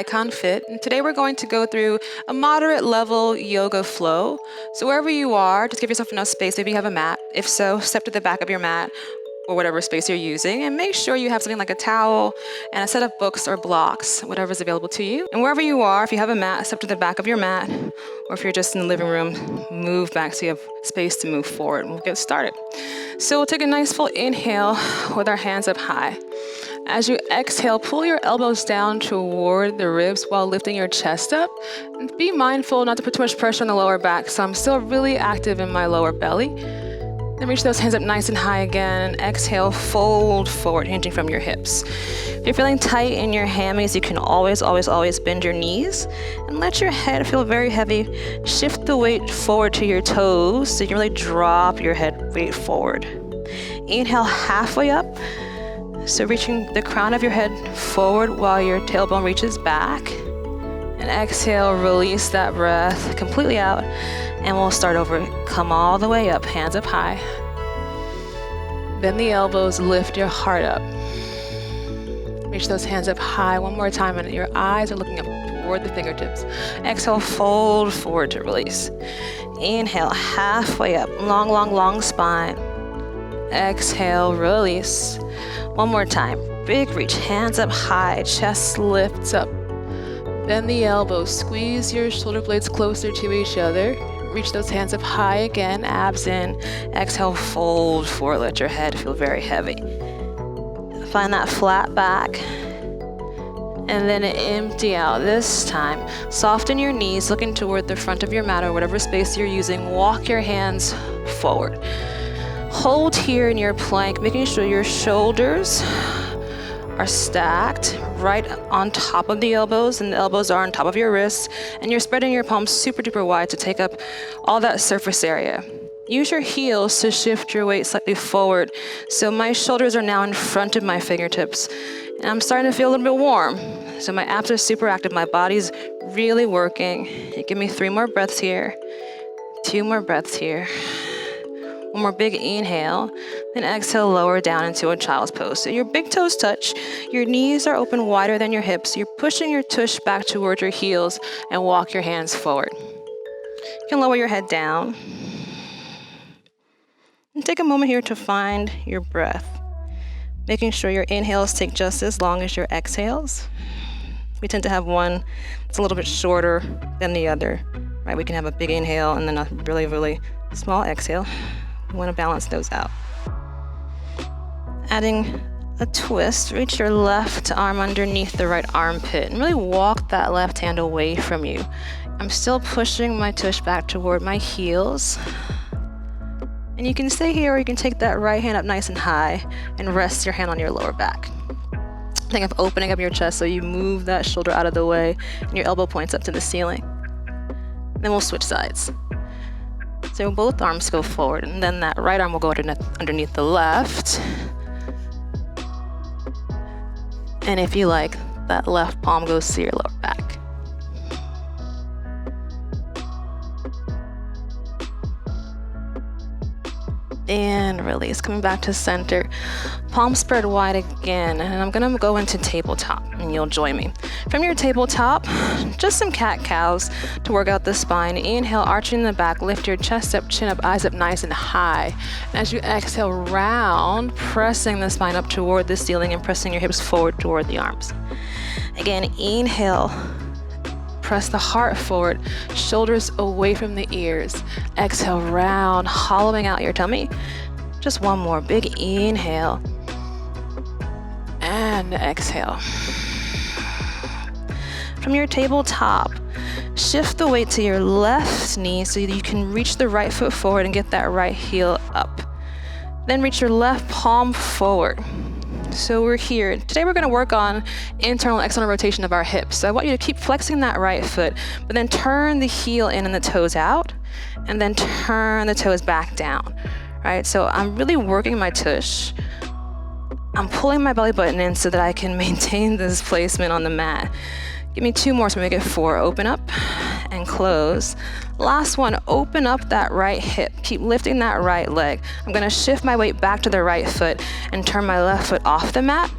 IconFit, and today we're going to go through a moderate level yoga flow. So wherever you are, just give yourself enough space. Maybe you have a mat. If so, step to the back of your mat or whatever space you're using, and make sure you have something like a towel and a set of books or blocks, whatever's available to you. And wherever you are, if you have a mat, step to the back of your mat, or if you're just in the living room, move back so you have space to move forward, and we'll get started. So we'll take a nice full inhale with our hands up high. As you exhale, pull your elbows down toward the ribs while lifting your chest up. And be mindful not to put too much pressure on the lower back, so I'm still really active in my lower belly. Then reach those hands up nice and high again, and exhale, fold forward, hinging from your hips. If you're feeling tight in your hammies, you can always bend your knees and let your head feel very heavy. Shift the weight forward to your toes so you can really drop your head weight forward. Inhale halfway up, so reaching the crown of your head forward while your tailbone reaches back. And exhale, release that breath completely out. And we'll start over. Come all the way up, hands up high. Bend the elbows, lift your heart up. Reach those hands up high one more time, and your eyes are looking up toward the fingertips. Exhale, fold forward to release. Inhale, halfway up, long spine. Exhale, release. One more time. Big reach, hands up high, chest lifts up. Bend the elbows, squeeze your shoulder blades closer to each other. Reach those hands up high again, abs in. Exhale, fold forward, let your head feel very heavy. Find that flat back. And then empty out. This time, soften your knees, looking toward the front of your mat or whatever space you're using. Walk your hands forward. Hold here in your plank, making sure your shoulders are stacked right on top of the elbows, and the elbows are on top of your wrists, and you're spreading your palms super duper wide to take up all that surface area. Use your heels to shift your weight slightly forward. So my shoulders are now in front of my fingertips, and I'm starting to feel a little bit warm. So my abs are super active, my body's really working. Give me 3 more breaths here, 2 more breaths here. One more big inhale, then exhale, lower down into a child's pose. So your big toes touch, your knees are open wider than your hips. You're pushing your tush back toward your heels and walk your hands forward. You can lower your head down. And take a moment here to find your breath, making sure your inhales take just as long as your exhales. We tend to have one that's a little bit shorter than the other, right? We can have a big inhale and then a really small exhale. You want to balance those out. Adding a twist, reach your left arm underneath the right armpit and really walk that left hand away from you. I'm still pushing my tush back toward my heels. And you can stay here, or you can take that right hand up nice and high and rest your hand on your lower back. Think of opening up your chest so you move that shoulder out of the way and your elbow points up to the ceiling. Then we'll switch sides. So both arms go forward, and then that right arm will go underneath the left. And if you like, that left palm goes to your lower back. And release, coming back to center. Palms spread wide again, and I'm gonna go into tabletop, and you'll join me. From your tabletop, just some cat-cows to work out the spine. Inhale, arching the back, lift your chest up, chin up, eyes up nice and high. And as you exhale, round, pressing the spine up toward the ceiling and pressing your hips forward toward the arms. Again, inhale. Press the heart forward, shoulders away from the ears. Exhale, round, hollowing out your tummy. Just one more big inhale. And exhale. From your tabletop, shift the weight to your left knee so you can reach the right foot forward and get that right heel up. Then reach your left palm forward. So we're here. Today we're going to work on internal and external rotation of our hips. So I want you to keep flexing that right foot, but then turn the heel in and the toes out, and then turn the toes back down. Right? So I'm really working my tush. I'm pulling my belly button in so that I can maintain this placement on the mat. Give me 2 more so we make it 4. Open up and close. Last one, open up that right hip. Keep lifting that right leg. I'm gonna shift my weight back to the right foot and turn my left foot off the mat.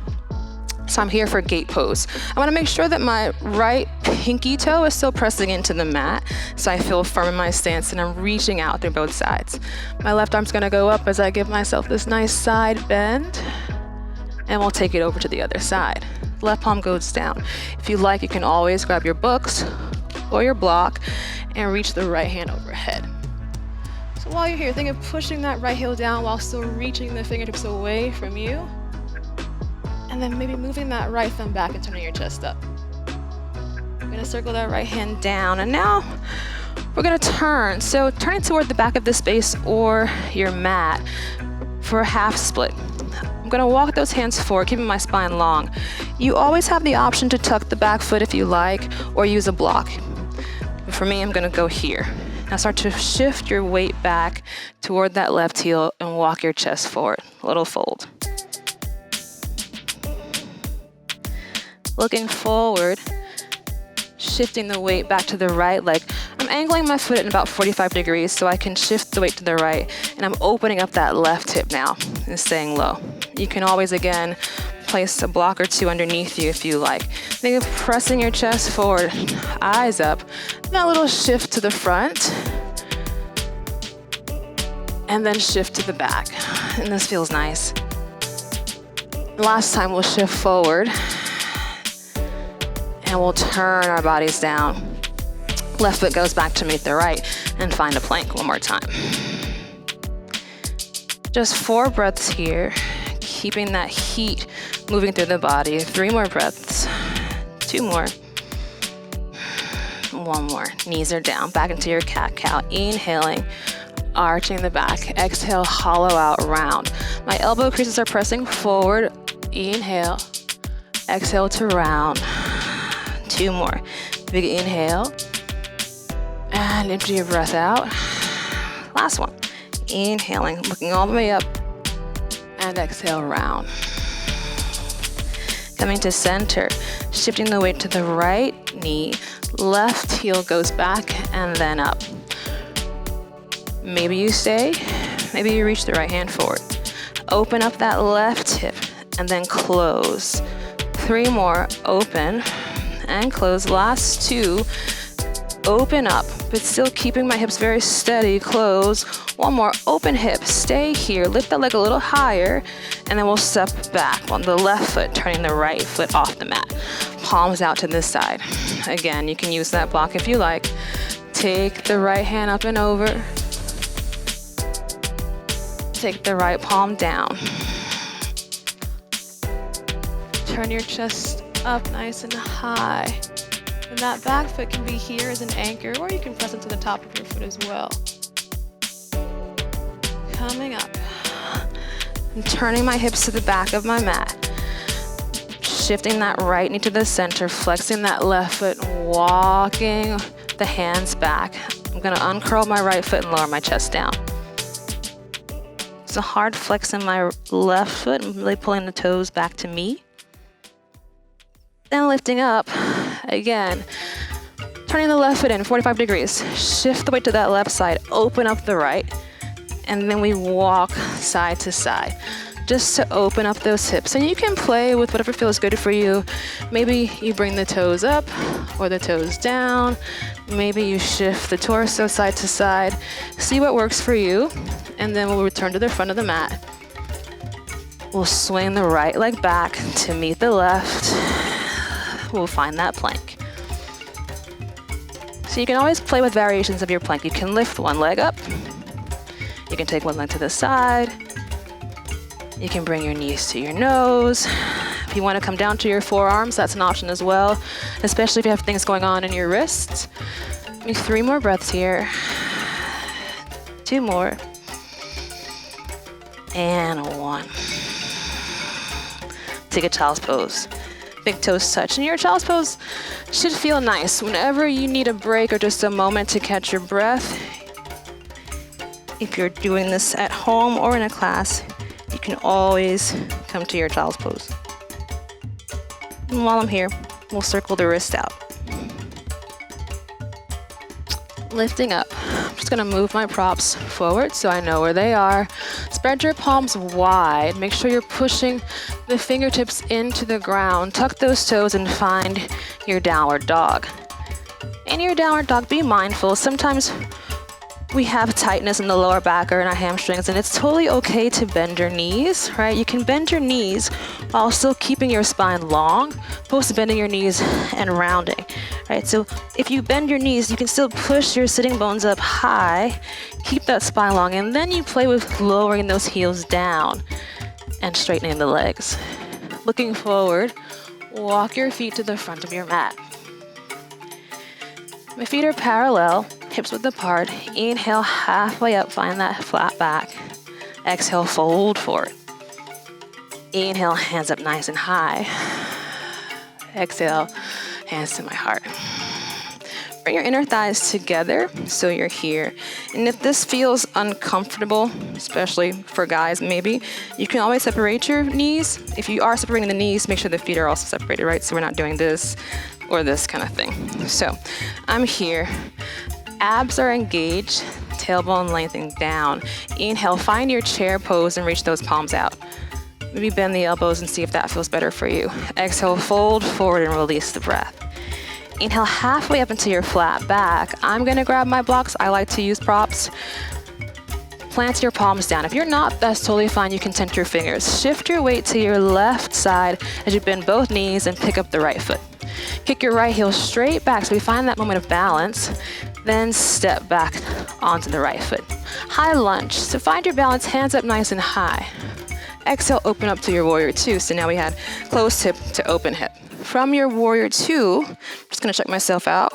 So I'm here for gate pose. I want to make sure that my right pinky toe is still pressing into the mat, so I feel firm in my stance and I'm reaching out through both sides. My left arm's going to go up as I give myself this nice side bend, and we'll take it over to the other side. Left palm goes down. If you like, you can always grab your books or your block and reach the right hand overhead. So while you're here, think of pushing that right heel down while still reaching the fingertips away from you. And then maybe moving that right thumb back and turning your chest up. We're gonna circle that right hand down, and now we're gonna turn. So turning toward the back of the space or your mat for a half split. I'm gonna walk those hands forward, keeping my spine long. You always have the option to tuck the back foot if you like, or use a block. But for me, I'm gonna go here. Now start to shift your weight back toward that left heel and walk your chest forward. A little fold. Looking forward, shifting the weight back to the right leg. I'm angling my foot at about 45 degrees so I can shift the weight to the right, and I'm opening up that left hip now and staying low. You can always, again, place a block or two underneath you if you like. Think of pressing your chest forward, eyes up, that little shift to the front, and then shift to the back. And this feels nice. Last time we'll shift forward, and we'll turn our bodies down. Left foot goes back to meet the right, and find a plank one more time. Just 4 breaths here, keeping that heat moving through the body. 3 more breaths, 2 more, 1 more. Knees are down, back into your cat-cow. Inhaling, arching the back. Exhale, hollow out, round. My elbow creases are pressing forward. Inhale, exhale to round. 2 more. Big inhale. And empty your breath out. Last one. Inhaling, looking all the way up. And exhale, round. Coming to center, shifting the weight to the right knee. Left heel goes back and then up. Maybe you stay, maybe you reach the right hand forward. Open up that left hip and then close. 3 more, open and close. Last 2, open up, but still keeping my hips very steady, close. 1 more, open hip, stay here, lift that leg a little higher, and then we'll step back on the left foot, turning the right foot off the mat. Palms out to this side. Again, you can use that block if you like. Take the right hand up and over. Take the right palm down. Turn your chest up nice and high. And that back foot can be here as an anchor, or you can press into the top of your foot as well. Coming up. And turning my hips to the back of my mat. Shifting that right knee to the center, flexing that left foot, walking the hands back. I'm gonna uncurl my right foot and lower my chest down. It's a hard flex in my left foot. I'm really pulling the toes back to me. Then lifting up, again, turning the left foot in 45 degrees. Shift the weight to that left side, open up the right, and then we walk side to side, just to open up those hips. And you can play with whatever feels good for you. Maybe you bring the toes up or the toes down. Maybe you shift the torso side to side. See what works for you, and then we'll return to the front of the mat. We'll swing the right leg back to meet the left. We'll find that plank. So you can always play with variations of your plank. You can lift 1 leg up. You can take 1 leg to the side. You can bring your knees to your nose. If you want to come down to your forearms, that's an option as well, especially if you have things going on in your wrists. Maybe 3 more breaths here. 2 more. And 1. Take a child's pose. Big toes touch. And your child's pose should feel nice. Whenever you need a break or just a moment to catch your breath, if you're doing this at home or in a class, you can always come to your child's pose. And while I'm here, we'll circle the wrist out. Lifting up. I'm just gonna move my props forward so I know where they are. Spread your palms wide. Make sure you're pushing the fingertips into the ground. Tuck those toes and find your downward dog. In your downward dog, be mindful. Sometimes we have tightness in the lower back or in our hamstrings, and it's totally okay to bend your knees, right? You can bend your knees while still keeping your spine long, opposed to bending your knees and rounding, right? So if you bend your knees, you can still push your sitting bones up high, keep that spine long, and then you play with lowering those heels down and straightening the legs. Looking forward, walk your feet to the front of your mat. My feet are parallel, hips width apart. Inhale, halfway up, find that flat back. Exhale, fold forward. Inhale, hands up nice and high. Exhale, hands to my heart. Bring your inner thighs together so you're here. And if this feels uncomfortable, especially for guys maybe, you can always separate your knees. If you are separating the knees, make sure the feet are also separated, right? So we're not doing this or this kind of thing. So I'm here. Abs are engaged, tailbone lengthening down. Inhale, find your chair pose and reach those palms out. Maybe bend the elbows and see if that feels better for you. Exhale, fold forward and release the breath. Inhale, halfway up into your flat back. I'm gonna grab my blocks. I like to use props. Plant your palms down. If you're not, that's totally fine. You can tent your fingers. Shift your weight to your left side as you bend both knees and pick up the right foot. Kick your right heel straight back so we find that moment of balance. Then step back onto the right foot. High lunge. So find your balance, hands up nice and high. Exhale, open up to your warrior two. So now we had closed hip to open hip. From your warrior two, I'm just gonna check myself out.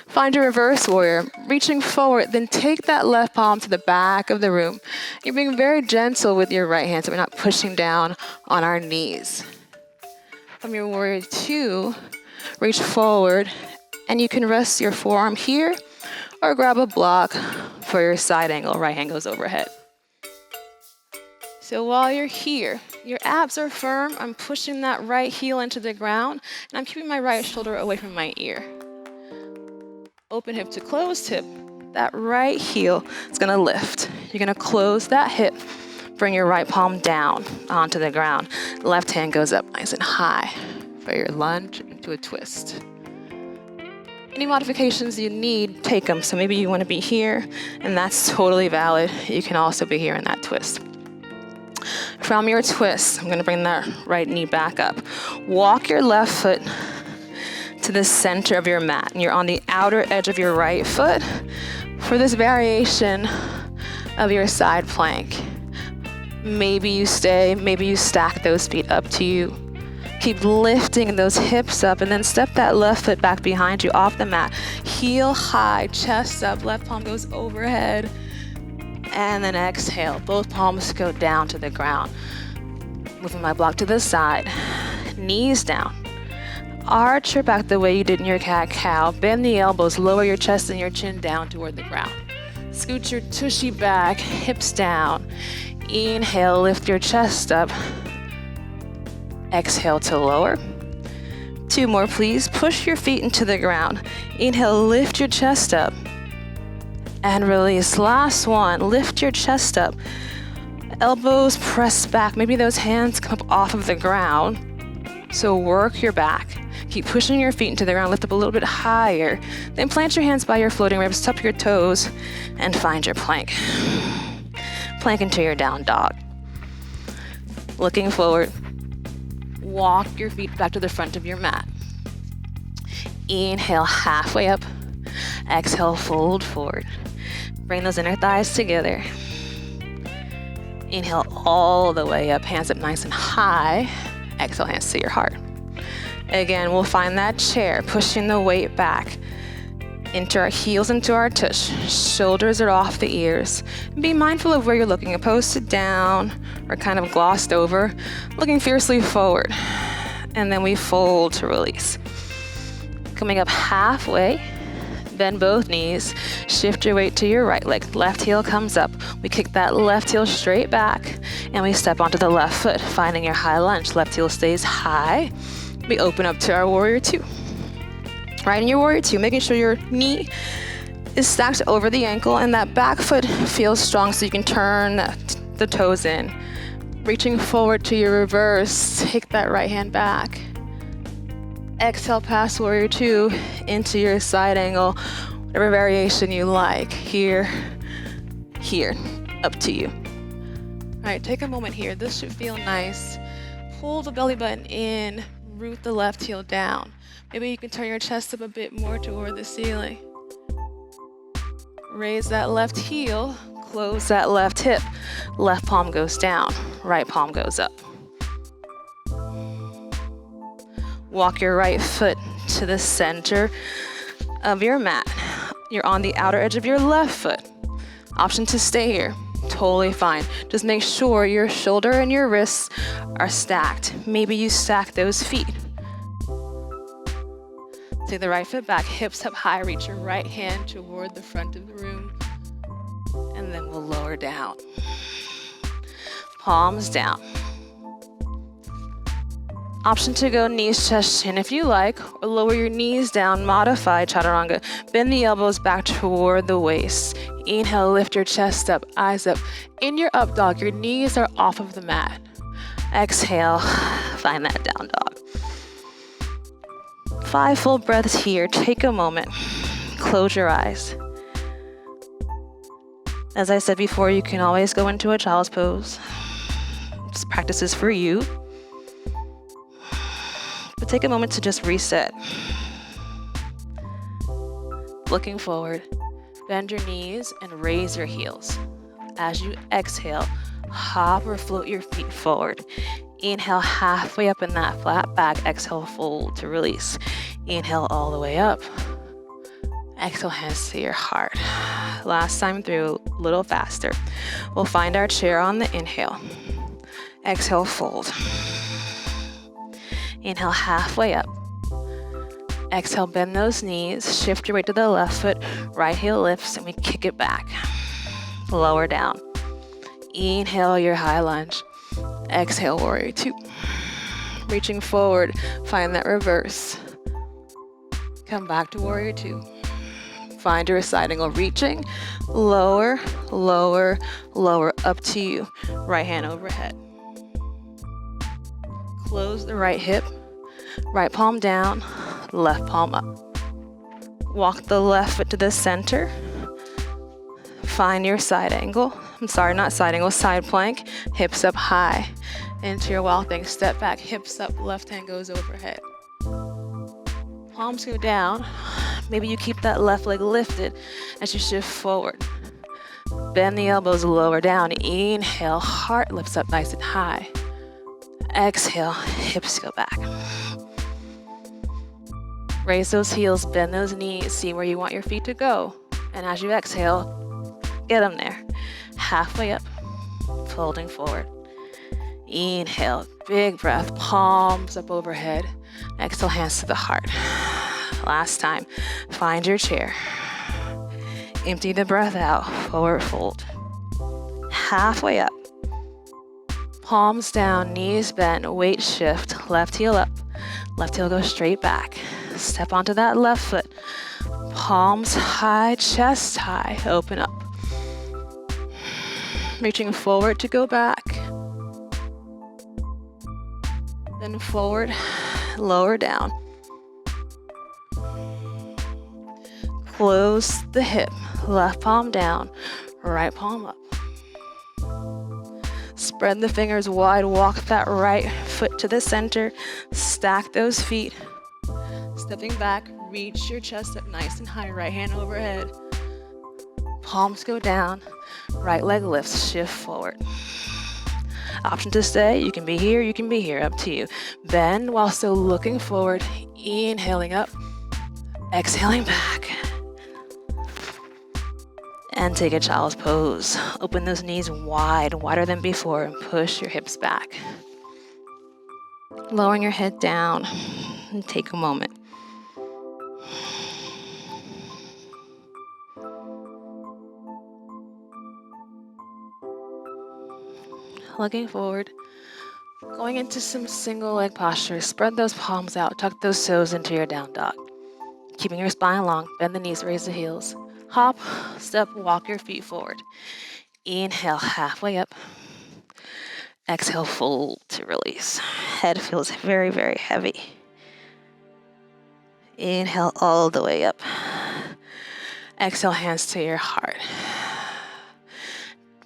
Find your reverse warrior, reaching forward, then take that left palm to the back of the room. You're being very gentle with your right hand so we're not pushing down on our knees. From your warrior two, reach forward, and you can rest your forearm here or grab a block for your side angle. Right hand goes overhead. So while you're here, your abs are firm. I'm pushing that right heel into the ground, and I'm keeping my right shoulder away from my ear. Open hip to closed hip. That right heel is gonna lift. You're gonna close that hip. Bring your right palm down onto the ground. Left hand goes up nice and high for your lunge into a twist. Any modifications you need, take them. So maybe you want to be here, and that's totally valid. You can also be here in that twist. From your twist, I'm going to bring that right knee back up. Walk your left foot to the center of your mat, and you're on the outer edge of your right foot for this variation of your side plank. Maybe you stay, maybe you stack those feet, up to you. Keep lifting those hips up, and then step that left foot back behind you off the mat. Heel high, chest up, left palm goes overhead. And then exhale, both palms go down to the ground. Moving my block to the side, knees down. Arch your back the way you did in your cat-cow. Bend the elbows, lower your chest and your chin down toward the ground. Scoot your tushy back, hips down. Inhale, lift your chest up. Exhale to lower. 2 more, please. Push your feet into the ground. Inhale, lift your chest up. And release. Last one, lift your chest up. Elbows press back. Maybe those hands come up off of the ground. So work your back. Keep pushing your feet into the ground. Lift up a little bit higher. Then plant your hands by your floating ribs. Tuck your toes and find your plank. Plank into your down dog. Looking forward. Walk your feet back to the front of your mat. Inhale, halfway up. Exhale, fold forward. Bring those inner thighs together. Inhale all the way up, hands up nice and high. Exhale, hands to your heart. Again, we'll find that chair, pushing the weight back into our heels, into our tush. Shoulders are off the ears. Be mindful of where you're looking, opposed to down or kind of glossed over, looking fiercely forward. And then we fold to release. Coming up halfway, bend both knees, shift your weight to your right leg. Left heel comes up. We kick that left heel straight back, and we step onto the left foot, finding your high lunge. Left heel stays high. We open up to our warrior two. Right in your warrior two, making sure your knee is stacked over the ankle, and that back foot feels strong so you can turn the toes in. Reaching forward to your reverse, take that right hand back. Exhale past warrior two into your side angle, whatever variation you like. Here, up to you. All right, take a moment here. This should feel nice. Pull the belly button in, root the left heel down. Maybe you can turn your chest up a bit more toward the ceiling. Raise that left heel, close that left hip. Left palm goes down, right palm goes up. Walk your right foot to the center of your mat. You're on the outer edge of your left foot. Option to stay here, totally fine. Just make sure your shoulder and your wrists are stacked. Maybe you stack those feet. Take the right foot back, hips up high, reach your right hand toward the front of the room, and then we'll lower down. Palms down. Option to go knees, chest, chin if you like, or lower your knees down, modify chaturanga. Bend the elbows back toward the waist. Inhale, lift your chest up, eyes up. In your up dog, your knees are off of the mat. Exhale, find that down dog. 5 full breaths here. Take a moment. Close your eyes. As I said before, you can always go into a child's pose. This practice is for you. But take a moment to just reset. Looking forward, bend your knees and raise your heels. As you exhale, hop or float your feet forward. Inhale halfway up in that flat back. Exhale, fold to release. Inhale all the way up. Exhale, hands to your heart. Last time through, a little faster. We'll find our chair on the inhale. Exhale, fold. Inhale halfway up. Exhale, bend those knees. Shift your weight to the left foot. Right heel lifts, and we kick it back. Lower down. Inhale your high lunge. Exhale, warrior two. Reaching forward, find that reverse. Come back to warrior two. Find your side angle, reaching, lower, lower, lower, up to you. Right hand overhead. Close the right hip, right palm down, left palm up. Walk the left foot to the center. Find your side angle. I'm sorry, not side angle, side plank. Hips up high. Into your wild thing. Step back, hips up, left hand goes overhead. Palms go down. Maybe you keep that left leg lifted as you shift forward. Bend the elbows, lower down. Inhale, heart lifts up nice and high. Exhale, hips go back. Raise those heels, bend those knees, see where you want your feet to go. And as you exhale, get them there. Halfway up, folding forward. Inhale, big breath, palms up overhead. Exhale, hands to the heart. Last time, find your chair. Empty the breath out, forward fold. Halfway up. Palms down, knees bent, weight shift, left heel up. Left heel goes straight back. Step onto that left foot. Palms high, chest high, open up. Reaching forward to go back. Then forward, lower down. Close the hip, left palm down, right palm up. Spread the fingers wide, walk that right foot to the center, stack those feet. Stepping back, reach your chest up nice and high, right hand overhead. Palms go down, right leg lifts, shift forward. Option to stay, you can be here, up to you. Bend while still looking forward, inhaling up, exhaling back. And take a child's pose. Open those knees wide, wider than before, and push your hips back. Lowering your head down, and take a moment. Looking forward, going into some single leg posture. Spread those palms out, tuck those toes into your down dog. Keeping your spine long, bend the knees, raise the heels. Hop, step, walk your feet forward. Inhale, halfway up. Exhale, fold to release. Head feels very, very heavy. Inhale all the way up. Exhale, hands to your heart.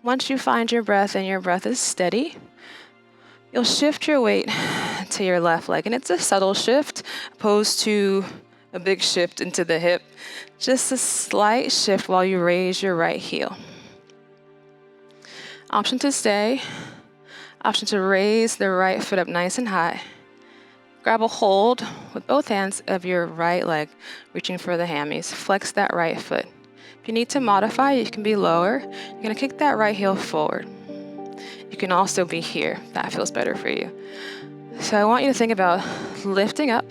Once you find your breath and your breath is steady, you'll shift your weight to your left leg. And it's a subtle shift opposed to a big shift into the hip. Just a slight shift while you raise your right heel. Option to stay. Option to raise the right foot up nice and high. Grab a hold with both hands of your right leg, reaching for the hammies. Flex that right foot. If you need to modify, you can be lower. You're gonna kick that right heel forward. You can also be here, if that feels better for you. So I want you to think about lifting up,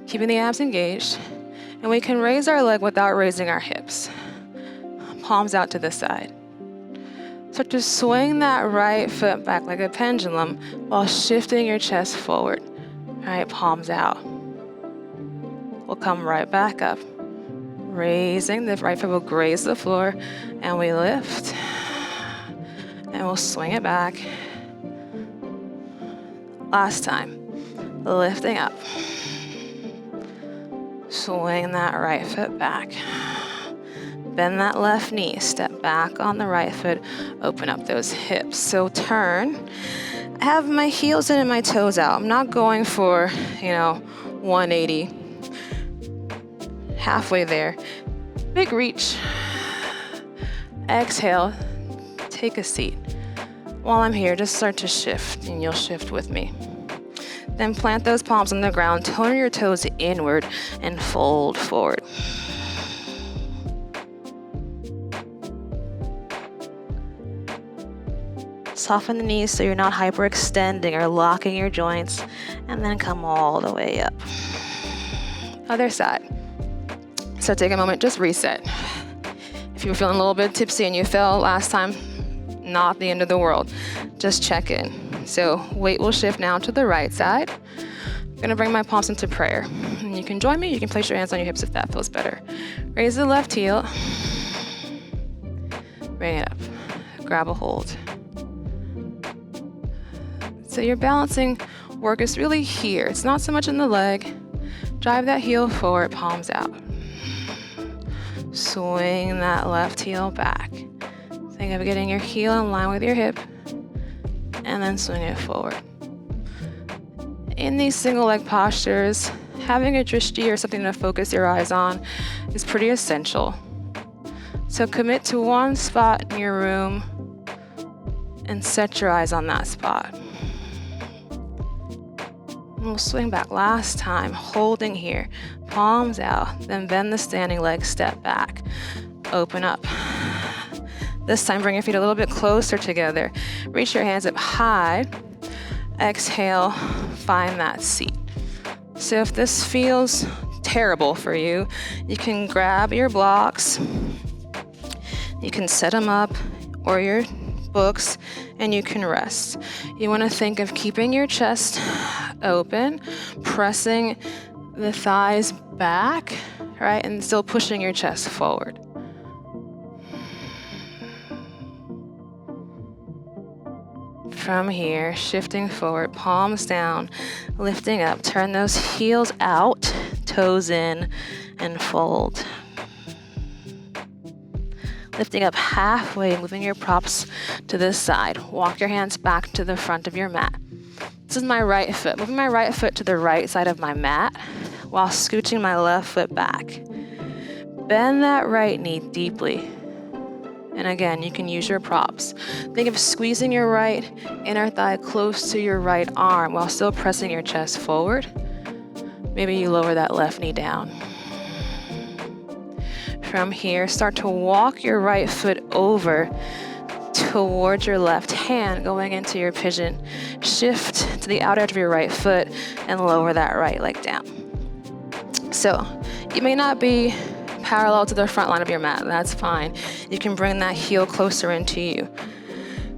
keeping the abs engaged, and we can raise our leg without raising our hips. Palms out to the side. Start to swing that right foot back like a pendulum while shifting your chest forward. All right, palms out. We'll come right back up. Raising, the right foot will graze the floor, and we lift. And we'll swing it back. Last time, lifting up. Swing that right foot back. Bend that left knee, step back on the right foot, open up those hips. So turn. I have my heels in and my toes out. I'm not going for, 180. Halfway there. Big reach. Exhale, take a seat. While I'm here, just start to shift, and you'll shift with me. Then plant those palms on the ground, tone your toes inward, and fold forward. Soften the knees so you're not hyperextending or locking your joints, and then come all the way up. Other side. So take a moment, just reset. If you were feeling a little bit tipsy and you fell last time, not the end of the world. Just check in. So weight will shift now to the right side. I'm gonna bring my palms into prayer. And you can join me, you can place your hands on your hips if that feels better. Raise the left heel. Bring it up. Grab a hold. So your balancing work is really here. It's not so much in the leg. Drive that heel forward, palms out. Swing that left heel back. Think of getting your heel in line with your hip, and then swing it forward. In these single leg postures, having a drishti or something to focus your eyes on is pretty essential. So commit to one spot in your room and set your eyes on that spot. And we'll swing back last time, holding here, palms out, then bend the standing leg, step back, open up. This time, bring your feet a little bit closer together. Reach your hands up high. Exhale, find that seat. So if this feels terrible for you, you can grab your blocks. You can set them up, or your books, and you can rest. You want to think of keeping your chest open, pressing the thighs back, right, and still pushing your chest forward. From here, shifting forward, palms down, lifting up, turn those heels out, toes in, and fold. Lifting up halfway, moving your props to this side. Walk your hands back to the front of your mat. This is my right foot. Moving my right foot to the right side of my mat while scooching my left foot back. Bend that right knee deeply. And again, you can use your props. Think of squeezing your right inner thigh close to your right arm while still pressing your chest forward. Maybe you lower that left knee down. From here, start to walk your right foot over towards your left hand, going into your pigeon. Shift to the outer edge of your right foot and lower that right leg down. So you may not be parallel to the front line of your mat. That's fine. You can bring that heel closer into you.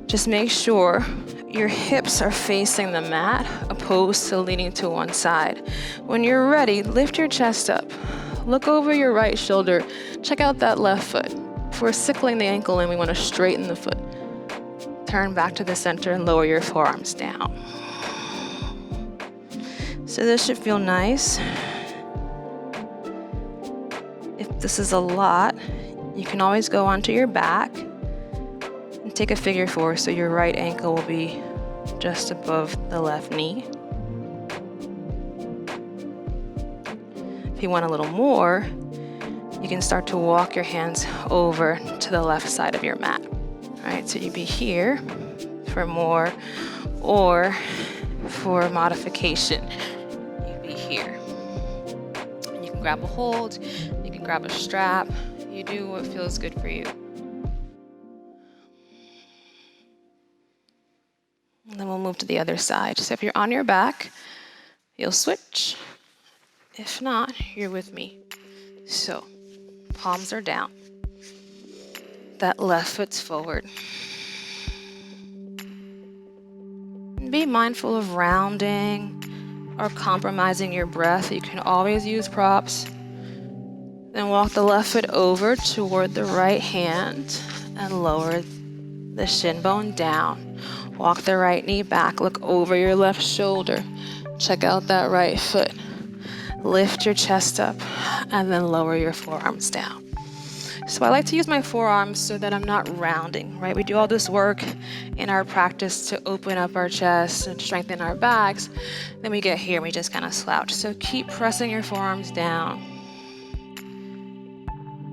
Just make sure your hips are facing the mat opposed to leaning to one side. When you're ready, lift your chest up. look over your right shoulder. Check out that left foot. If we're sickling the ankle in, we want to straighten the foot. Turn back to the center and lower your forearms down. So this should feel nice. If this is a lot, you can always go onto your back and take a figure 4 so your right ankle will be just above the left knee. If you want a little more, you can start to walk your hands over to the left side of your mat. All right, so you'd be here for more, or for modification, you'd be here. You can grab a hold, you can grab a strap, you do what feels good for you. And then we'll move to the other side. So if you're on your back, you'll switch. If not, you're with me. So, palms are down. That left foot's forward. And be mindful of rounding or compromising your breath. You can always use props. Then walk the left foot over toward the right hand and lower the shin bone down. Walk the right knee back, look over your left shoulder. Check out that right foot. Lift your chest up and then lower your forearms down. So I like to use my forearms so that I'm not rounding, right? We do all this work in our practice to open up our chest and strengthen our backs. Then we get here and we just kind of slouch. So keep pressing your forearms down.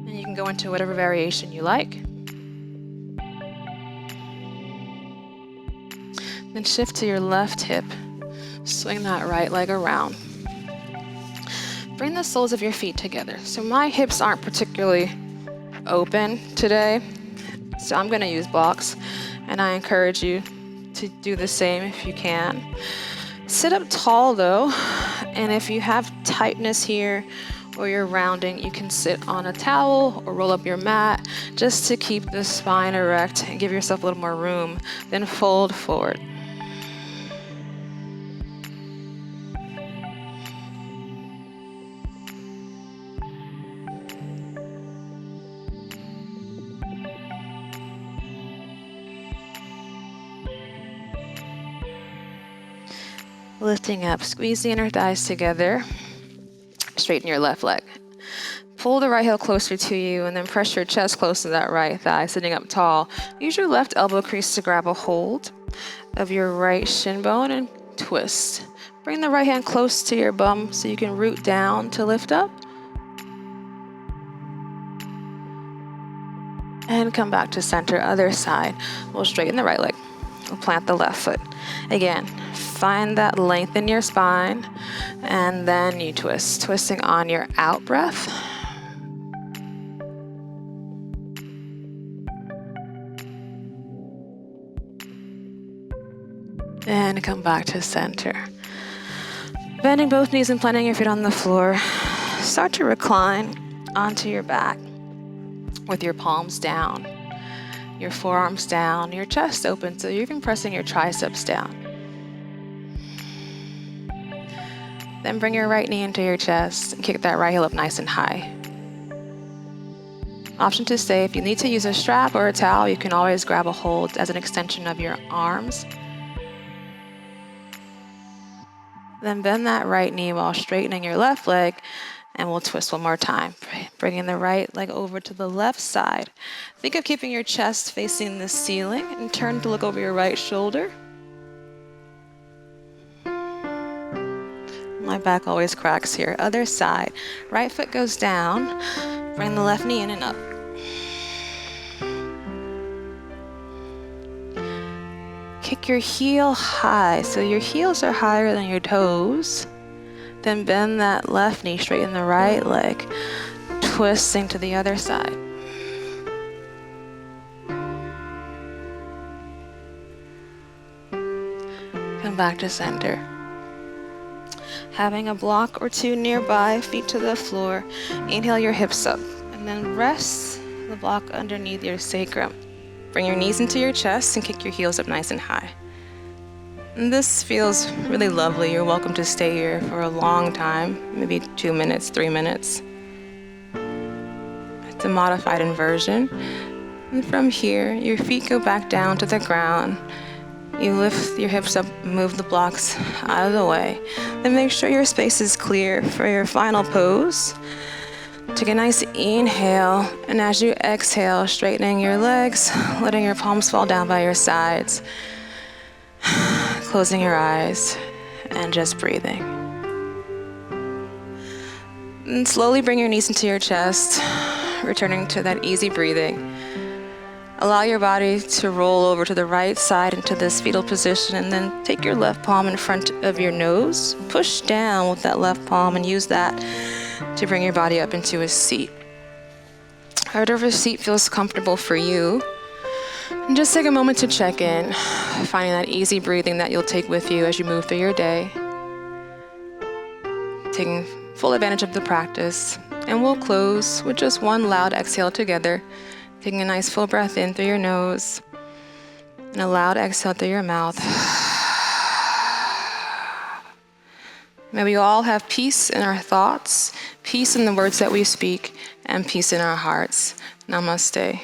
And you can go into whatever variation you like. Then shift to your left hip. Swing that right leg around. Bring the soles of your feet together. So my hips aren't particularly open today, so I'm going to use blocks, and I encourage you to do the same if you can. Sit up tall though, and if you have tightness here or you're rounding, you can sit on a towel or roll up your mat just to keep the spine erect and give yourself a little more room. Then fold forward. Lifting up, squeeze the inner thighs together, straighten your left leg. Pull the right heel closer to you and then press your chest close to that right thigh, sitting up tall. Use your left elbow crease to grab a hold of your right shin bone and twist. Bring the right hand close to your bum so you can root down to lift up. And come back to center, other side. We'll straighten the right leg. We'll plant the left foot. Again, find that length in your spine, and then you twist, twisting on your out breath. And come back to center. Bending both knees and planting your feet on the floor. Start to recline onto your back with your palms down, your forearms down, your chest open, so you're even pressing your triceps down. Then bring your right knee into your chest and kick that right heel up nice and high. Option to stay. If you need to use a strap or a towel, you can always grab a hold as an extension of your arms. Then bend that right knee while straightening your left leg, and we'll twist one more time. Bringing the right leg over to the left side. Think of keeping your chest facing the ceiling and turn to look over your right shoulder. My back always cracks here. Other side. Right foot goes down. Bring the left knee in and up. Kick your heel high. So your heels are higher than your toes. Then bend that left knee, straighten the right leg. Twisting to the other side. Come back to center. Having a block or two nearby, feet to the floor. Inhale your hips up, and then rest the block underneath your sacrum. Bring your knees into your chest and kick your heels up nice and high. And this feels really lovely. You're welcome to stay here for a long time, maybe 2 minutes, 3 minutes. the modified inversion. And from here, your feet go back down to the ground. You lift your hips up, move the blocks out of the way. Then make sure your space is clear for your final pose. Take a nice inhale, and as you exhale, straightening your legs, letting your palms fall down by your sides, closing your eyes, and just breathing. And slowly bring your knees into your chest, returning to that easy breathing. Allow your body to roll over to the right side into this fetal position, and then take your left palm in front of your nose. Push down with that left palm and use that to bring your body up into a seat. Whatever seat feels comfortable for you. And just take a moment to check in, finding that easy breathing that you'll take with you as you move through your day. Taking full advantage of the practice. And we'll close with just one loud exhale together. Taking a nice full breath in through your nose and a loud exhale through your mouth. May we all have peace in our thoughts, peace in the words that we speak, and peace in our hearts. Namaste.